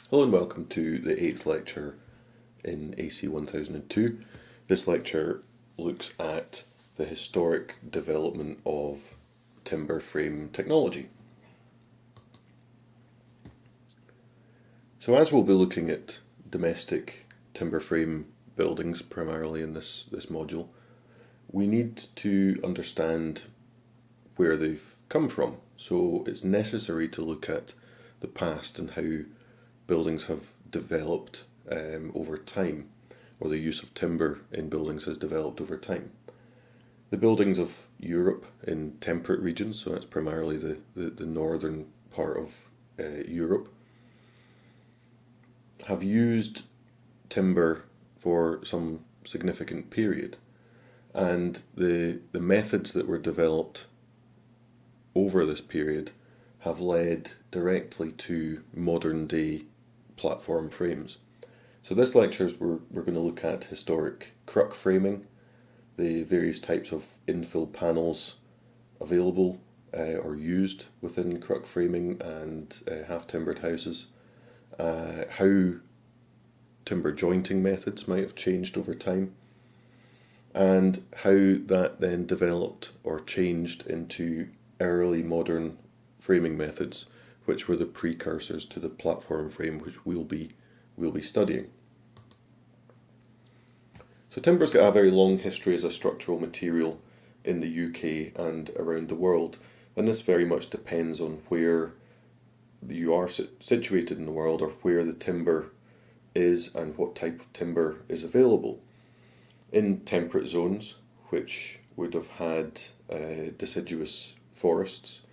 Hello and welcome to the 8th lecture in AC 1002. This lecture looks at the historic development of timber frame technology. So as we'll be looking at domestic timber frame buildings primarily in this module, we need to understand where they've come from. So it's necessary to look at the past and how buildings have developed over time, or the use of timber in buildings has developed over time. The buildings of Europe in temperate regions, so that's primarily the northern part of Europe, have used timber for some significant period. And the methods that were developed over this period have led directly to modern day platform frames. So this lecture we're going to look at historic cruck framing, the various types of infill panels available or used within cruck framing and half-timbered houses, how timber jointing methods might have changed over time, and how that then developed or changed into early modern framing methods, which were the precursors to the platform frame which we'll be studying. So timber's got a very long history as a structural material in the UK and around the world, and this very much depends on where you are situated in the world, or where the timber is and what type of timber is available. In temperate zones, which would have had deciduous forests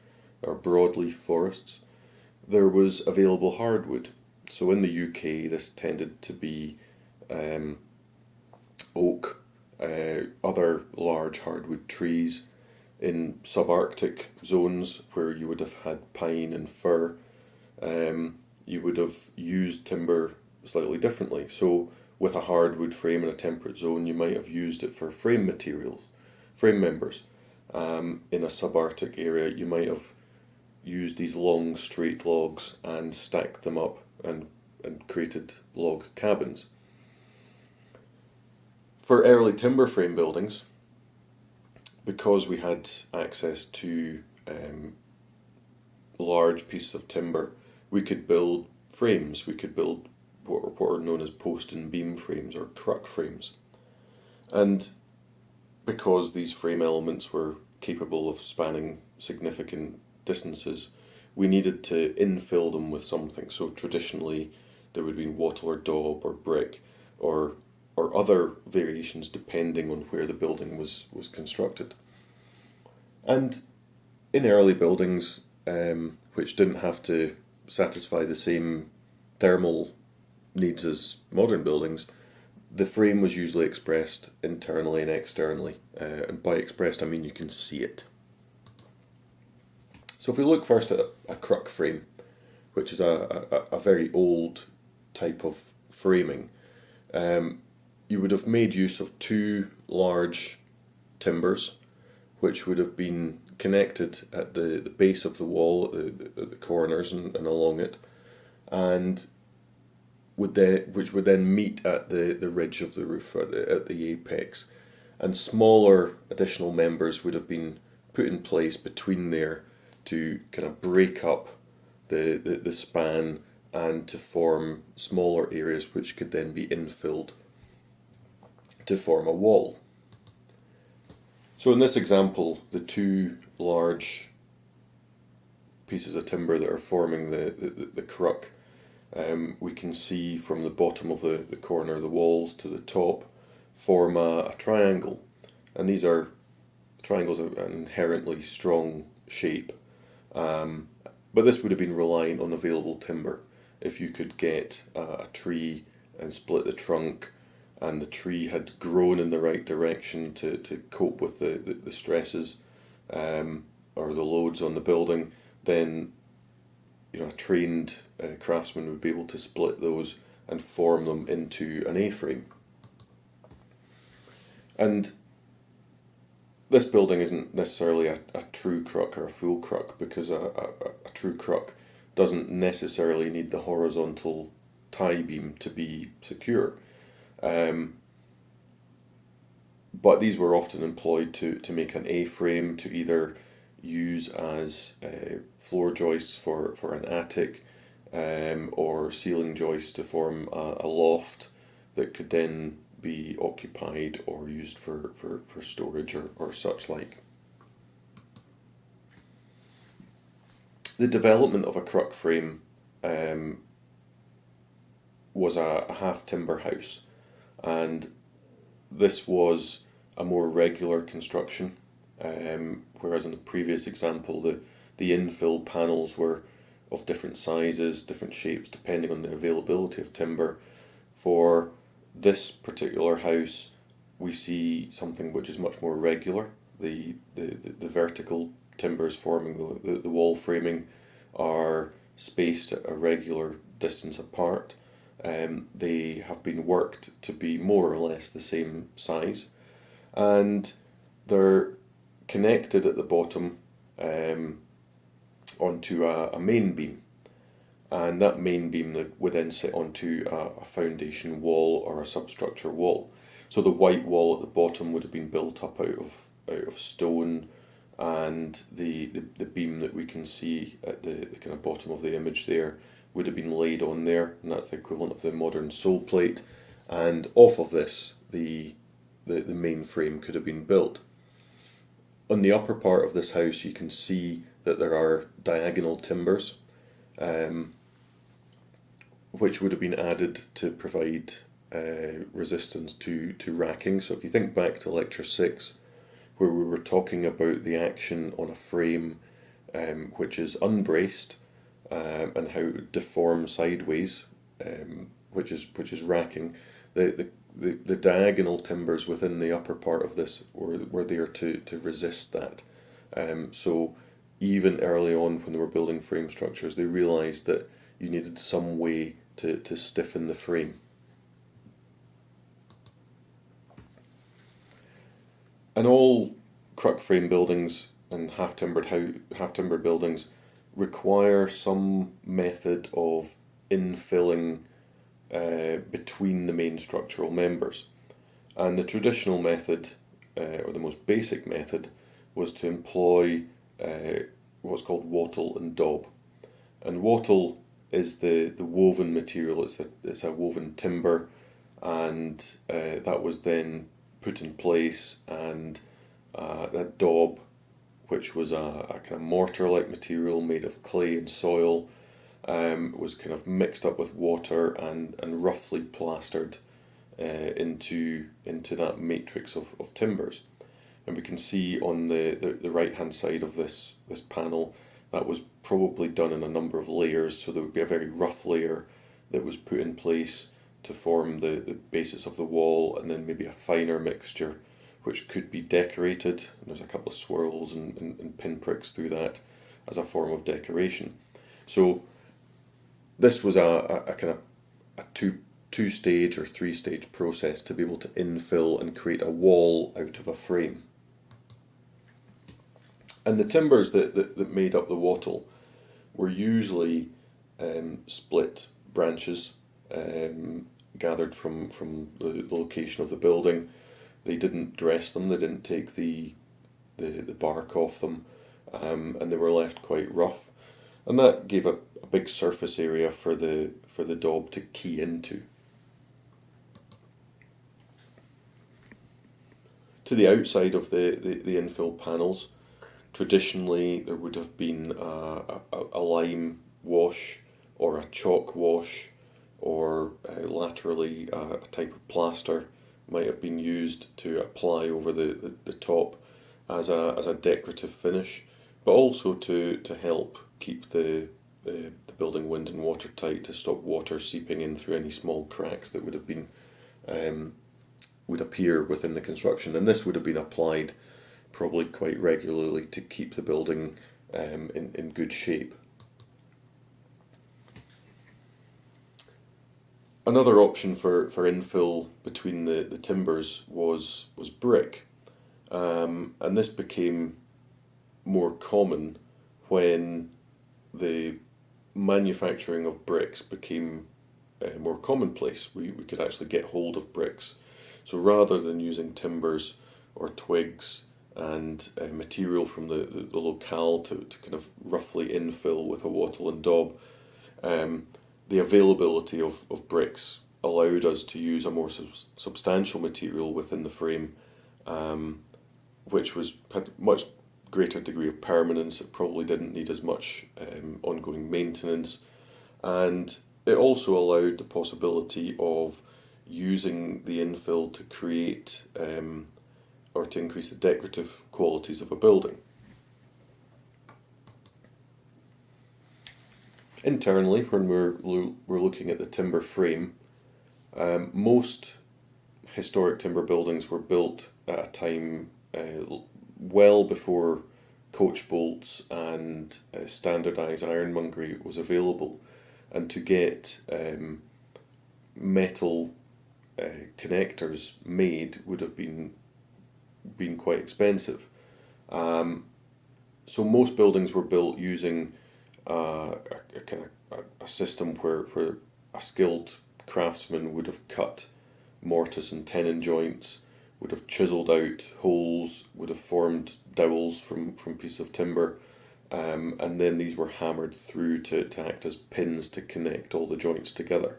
or broadleaf forests, there was available hardwood. So in the UK, this tended to be oak, other large hardwood trees. In subarctic zones where you would have had pine and fir, you would have used timber slightly differently. So with a hardwood frame in a temperate zone, you might have used it for frame materials, frame members. In a subarctic area, you might have used these long straight logs and stacked them up and created log cabins. For early timber frame buildings, because we had access to large pieces of timber, we could build frames. We could build what are known as post and beam frames, or cruck frames. And because these frame elements were capable of spanning significant distances, we needed to infill them with something. So traditionally there would be wattle or daub or brick or other variations depending on where the building was constructed. And in early buildings, which didn't have to satisfy the same thermal needs as modern buildings, the frame was usually expressed internally and externally. And by expressed, I mean you can see it. So if we look first at a cruck frame, which is a very old type of framing, you would have made use of two large timbers, which would have been connected at the base of the wall, at the corners and along it, and which would then meet at the ridge of the roof, at the apex. And smaller additional members would have been put in place between there to kind of break up the span and to form smaller areas which could then be infilled to form a wall. So in this example, the two large pieces of timber that are forming the cruck, we can see from the bottom of the corner of the walls to the top form a triangle. And these are triangles are an inherently strong shape, but this would have been reliant on available timber. If you could get a tree and split the trunk, and the tree had grown in the right direction to cope with the stresses or the loads on the building, then a trained craftsman would be able to split those and form them into an A-frame. And this building isn't necessarily a true cruck or a full cruck, because a true cruck doesn't necessarily need the horizontal tie beam to be secure. But these were often employed to make an A-frame to either use as floor joists for an attic, or ceiling joists to form a loft that could then be occupied or used for storage or such like. The development of a cruck frame was a half timber house, and this was a more regular construction, whereas in the previous example the infill panels were of different sizes, different shapes depending on the availability of timber. For this particular house we see something which is much more regular. The vertical timbers forming the wall framing are spaced at a regular distance apart. They have been worked to be more or less the same size, and they're connected at the bottom onto a main beam, and that main beam that would then sit onto a foundation wall or a substructure wall. So the white wall at the bottom would have been built up out of stone, and the beam that we can see at the kind of bottom of the image there would have been laid on there, and that's the equivalent of the modern sole plate. And off of this, the main frame could have been built. On the upper part of this house, you can see that there are diagonal timbers, which would have been added to provide resistance to racking. So if you think back to lecture 6, where we were talking about the action on a frame which is unbraced, and how it deforms sideways, which is racking, the diagonal timbers within the upper part of this were there to resist that. So even early on when they were building frame structures, they realised that you needed some way to stiffen the frame. And all cruck frame buildings and half timber buildings require some method of infilling between the main structural members. And the traditional method, or the most basic method, was to employ what's called wattle and daub. And wattle is the woven material. It's a woven timber, and that was then put in place, and that daub, which was a kind of mortar-like material made of clay and soil, was kind of mixed up with water and roughly plastered into that matrix of timbers. And we can see on the right hand side of this panel that was probably done in a number of layers. So there would be a very rough layer that was put in place to form the basis of the wall, and then maybe a finer mixture which could be decorated, and there's a couple of swirls and pinpricks through that as a form of decoration. So this was a kind of a two-stage or three-stage process to be able to infill and create a wall out of a frame. And the timbers that made up the wattle were usually split branches gathered from the location of the building. They didn't dress them, they didn't take the bark off them, and they were left quite rough. And that gave a big surface area for the daub to key into. To the outside of the infill panels, traditionally there would have been a lime wash or a chalk wash, or laterally a type of plaster might have been used to apply over the top as a decorative finish, but also to help keep the building wind and watertight, to stop water seeping in through any small cracks that would have been would appear within the construction. And this would have been applied probably quite regularly to keep the building in good shape. Another option for infill between the timbers was brick, and this became more common when the manufacturing of bricks became more commonplace. We could actually get hold of bricks. So rather than using timbers or twigs and material from the locale to kind of roughly infill with a wattle and daub, the availability of bricks allowed us to use a more substantial material within the frame, which had much greater degree of permanence. It probably didn't need as much ongoing maintenance, and it also allowed the possibility of using the infill to create or to increase the decorative qualities of a building. Internally, when we're looking at the timber frame, most historic timber buildings were built at a time well before coach bolts and standardised ironmongery was available, and to get metal connectors made would have been quite expensive. So most buildings were built using a system where a skilled craftsman would have cut mortise and tenon joints, would have chiselled out holes, would have formed dowels from pieces of timber, and then these were hammered through to act as pins to connect all the joints together.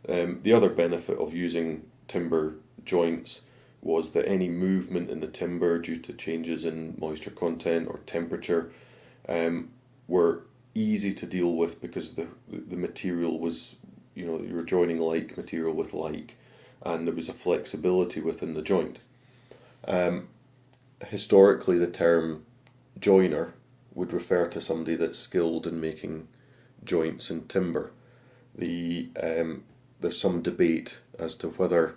The other benefit of using timber joints was that any movement in the timber due to changes in moisture content or temperature were easy to deal with, because the material was, you were joining like material with like, and there was a flexibility within the joint. Historically, the term joiner would refer to somebody that's skilled in making joints in timber. There's some debate as to whether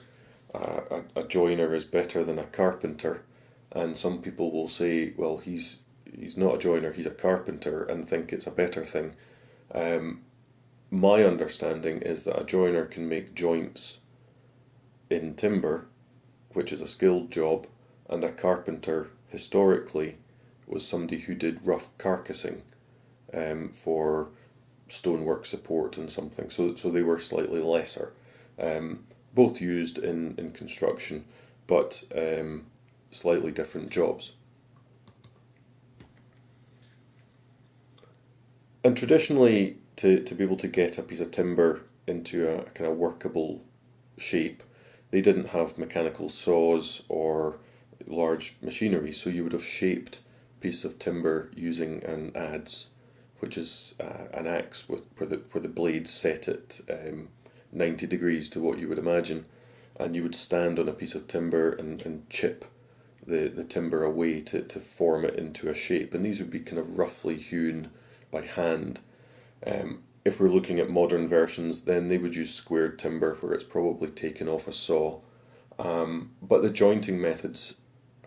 a joiner is better than a carpenter, and some people will say, well, he's not a joiner, he's a carpenter, and think it's a better thing. My understanding is that a joiner can make joints in timber, which is a skilled job, and a carpenter historically was somebody who did rough carcassing for stonework support and something. So they were slightly lesser. Both used in construction, but slightly different jobs. And traditionally, to be able to get a piece of timber into a kind of workable shape, they didn't have mechanical saws or large machinery, so you would have shaped a piece of timber using an adze, which is an axe where the blades set at 90 degrees to what you would imagine, and you would stand on a piece of timber and chip the timber away to form it into a shape, and these would be kind of roughly hewn by hand. If we're looking at modern versions, then they would use squared timber, where it's probably taken off a saw. But the jointing methods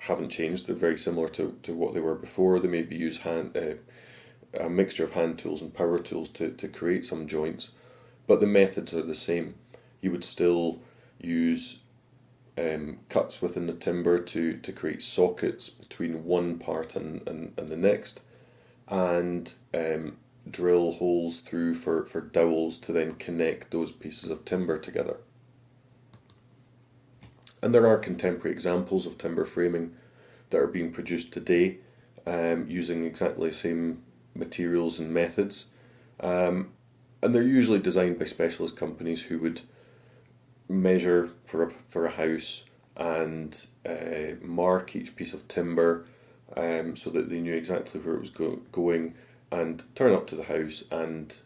haven't changed. They're very similar to what they were before. They maybe use a mixture of hand tools and power tools to create some joints, but the methods are the same. You would still use cuts within the timber to create sockets between one part and the next, and drill holes through for dowels to then connect those pieces of timber together. And there are contemporary examples of timber framing that are being produced today using exactly the same materials and methods. And they're usually designed by specialist companies who would measure for a house and mark each piece of timber so that they knew exactly where it was going, and turn up to the house and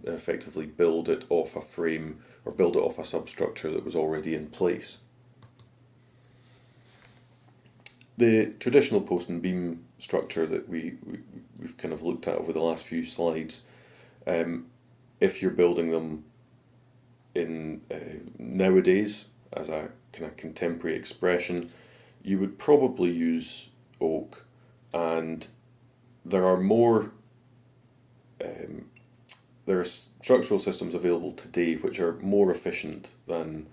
effectively build it off a frame or build it off a substructure that was already in place. The traditional post and beam structure that we've kind of looked at over the last few slides, if you're building them in nowadays as a kind of contemporary expression, you would probably use oak, and there are structural systems available today which are more efficient than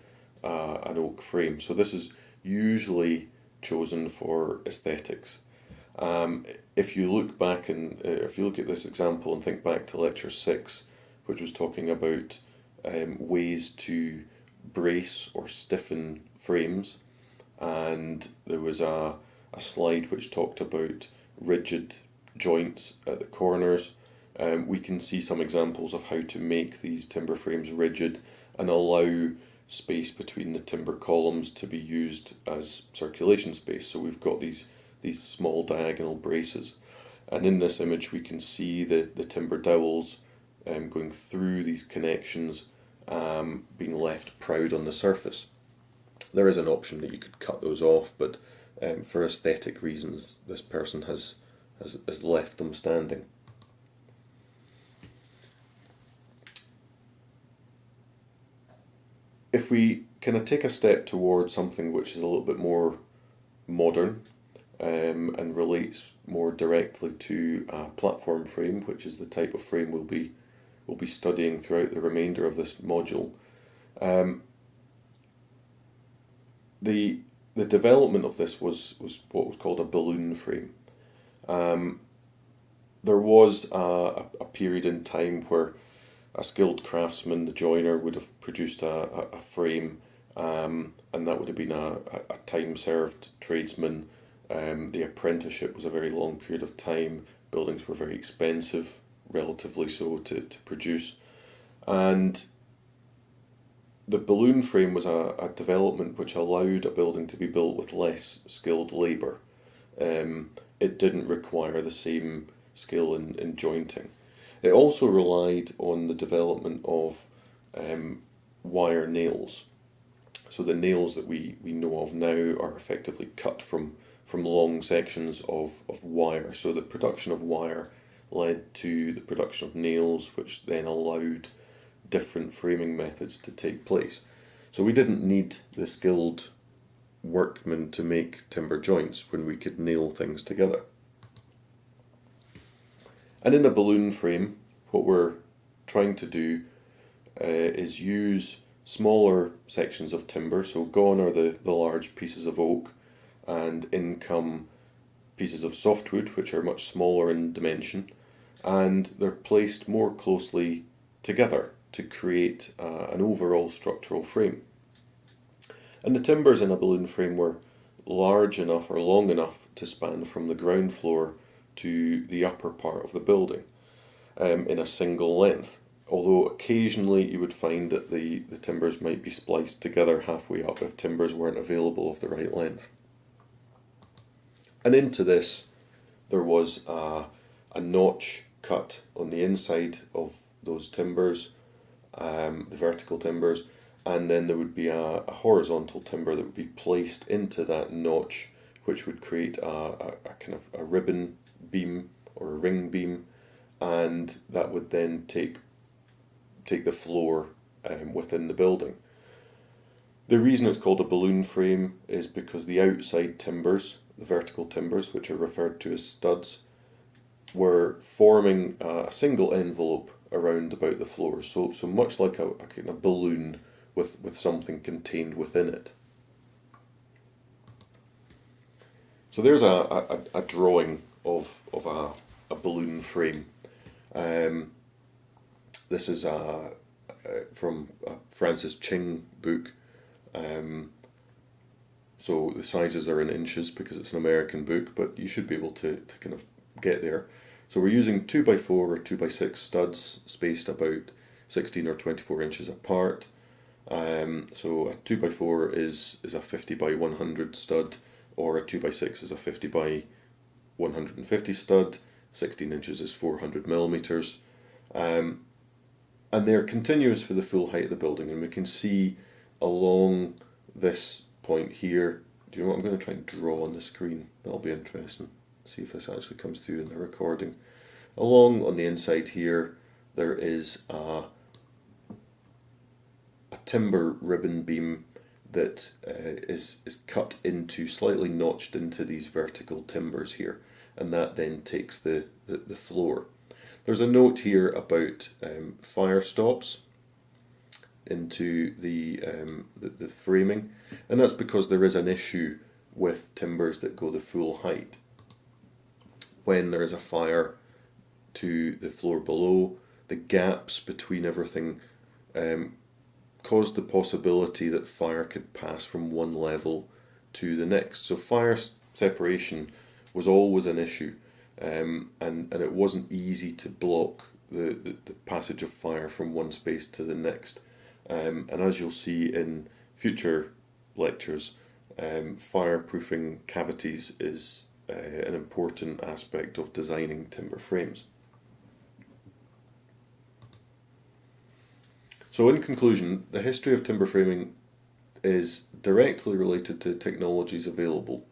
an oak frame. So this is usually chosen for aesthetics. If you look back and if you look at this example and think back to lecture 6, which was talking about ways to brace or stiffen frames, and there was a slide which talked about rigid joints at the corners. We can see some examples of how to make these timber frames rigid and allow space between the timber columns to be used as circulation space. So we've got these small diagonal braces, and in this image we can see the timber dowels going through these connections, being left proud on the surface. There is an option that you could cut those off, but for aesthetic reasons this person has left them standing. If we kind of take a step towards something which is a little bit more modern, and relates more directly to a platform frame, which is the type of frame we'll be studying throughout the remainder of this module. The development of this was what was called a balloon frame. There was a period in time where a skilled craftsman, the joiner, would have produced a frame, and that would have been a time-served tradesman. The apprenticeship was a very long period of time. Buildings were very expensive, relatively so, to produce. And the balloon frame was a development which allowed a building to be built with less skilled labour. It didn't require the same skill in jointing. It also relied on the development of wire nails. So the nails that we know of now are effectively cut from long sections of wire. So the production of wire led to the production of nails, which then allowed different framing methods to take place. So we didn't need the skilled workmen to make timber joints when we could nail things together. And in the balloon frame, what we're trying to do is use smaller sections of timber. So gone are the large pieces of oak, and in come pieces of softwood, which are much smaller in dimension, and they're placed more closely together to create an overall structural frame. And the timbers in a balloon frame were large enough or long enough to span from the ground floor to the upper part of the building, in a single length. Although occasionally you would find that the timbers might be spliced together halfway up if timbers weren't available of the right length. And into this there was a notch cut on the inside of those timbers, the vertical timbers, and then there would be a horizontal timber that would be placed into that notch, which would create a kind of a ribbon beam or a ring beam, and that would then take the floor within the building. The reason it's called a balloon frame is because the outside timbers, the vertical timbers, which are referred to as studs, were forming a single envelope around about the floor, so much like a kind of balloon with something contained within it. So there's a drawing of a balloon frame. This is from a Francis Ching book. So the sizes are in inches because it's an American book, but you should be able to kind of get there. So we're using 2x4 or 2x6 studs spaced about 16 or 24 inches apart. So a 2x4 is a 50 by 100 stud, or a 2x6 is a 50 by 150 stud. 16 inches is 400 millimeters. And they're continuous for the full height of the building, and we can see along this point here. Do you know what I'm going to try and draw on the screen? That'll be interesting. See if this actually comes through in the recording. Along on the inside here, there is a timber ribbon beam that is cut into, slightly notched into these vertical timbers here, and that then takes the floor. There's a note here about fire stops into the framing, and that's because there is an issue with timbers that go the full height. When there is a fire to the floor below, the gaps between everything caused the possibility that fire could pass from one level to the next. So fire separation was always an issue, and it wasn't easy to block the passage of fire from one space to the next. And as you'll see in future lectures, fireproofing cavities is an important aspect of designing timber frames. So in conclusion, the history of timber framing is directly related to technologies available.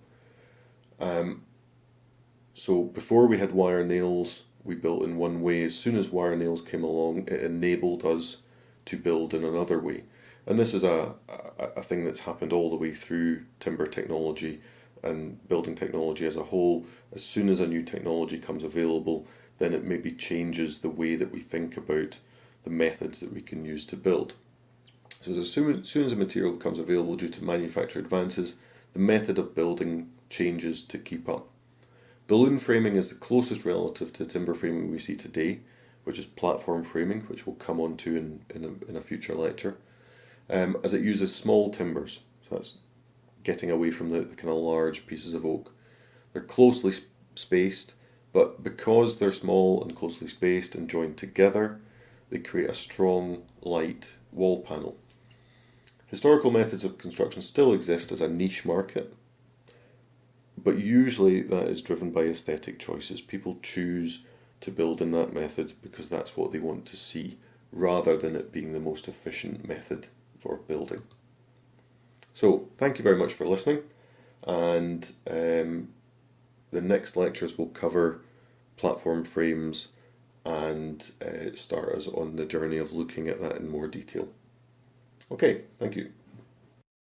So before we had wire nails, we built in one way. As soon as wire nails came along, it enabled us to build in another way. And this is a thing that's happened all the way through timber technology and building technology as a whole. As soon as a new technology comes available, then it maybe changes the way that we think about the methods that we can use to build. So as soon as a material becomes available due to manufacturer advances, the method of building changes to keep up. Balloon framing is the closest relative to timber framing we see today, which is platform framing, which we'll come on to in a future lecture, as it uses small timbers. So that's getting away from the kind of large pieces of oak. They're closely spaced, but because they're small and closely spaced and joined together, they create a strong, light wall panel. Historical methods of construction still exist as a niche market, but usually that is driven by aesthetic choices. People choose to build in that method because that's what they want to see, rather than it being the most efficient method for building. So thank you very much for listening, and the next lectures will cover platform frames and start us on the journey of looking at that in more detail. Okay, thank you.